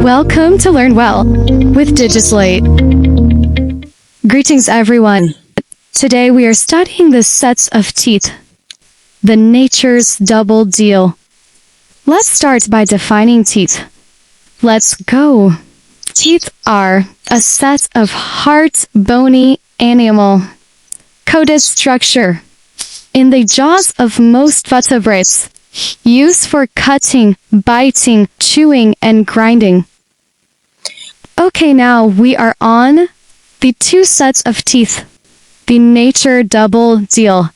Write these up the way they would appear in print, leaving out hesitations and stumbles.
Welcome to Learn Well with Digislate. Greetings everyone. Today we are studying the sets of teeth, the nature's double deal. Let's start by defining teeth. Let's go. Teeth are a set of hard, bony animal coated structure in the jaws of most vertebrates, used for cutting, biting, chewing, and grinding. Okay, now we are on the two sets of teeth, the nature double deal.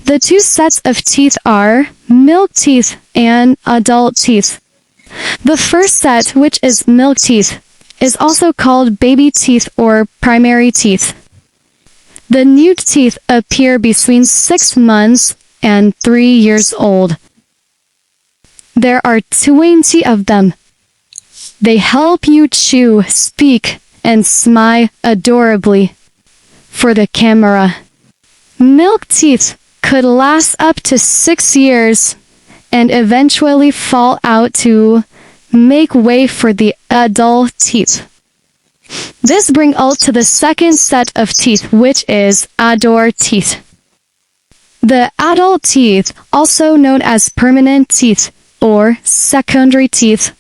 The two sets of teeth are milk teeth and adult teeth. The first set, which is milk teeth, is also called baby teeth or primary teeth. The new teeth appear between 6 months and 3 years old. There are 20 of them. They help you chew, speak, and smile adorably for the camera. Milk teeth could last up to 6 years and eventually fall out to make way for the adult teeth. This brings us to the second set of teeth, which is adult teeth. The adult teeth, also known as permanent teeth or secondary teeth,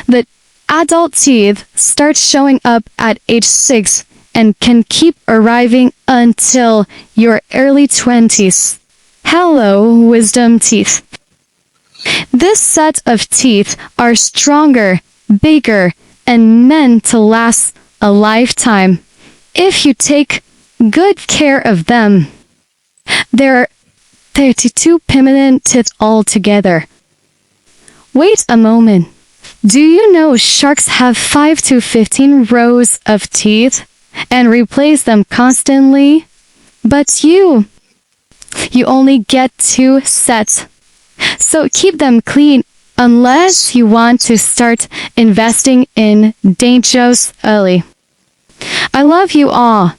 the adult teeth start showing up at age 6 and can keep arriving until your early 20s. Hello, wisdom teeth. This set of teeth are stronger, bigger, and meant to last a lifetime if you take good care of them. There are 32 permanent teeth altogether. Wait a moment. Do you know sharks have 5 to 15 rows of teeth and replace them constantly? But you only get 2 sets. So keep them clean unless you want to start investing in dentures early. I love you all.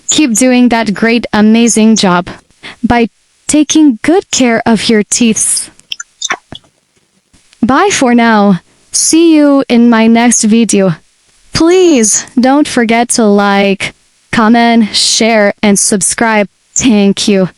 Keep doing that great, amazing job by taking good care of your teeth. Bye for now. See you in my next video. Please don't forget to like, comment, share, and subscribe. Thank you.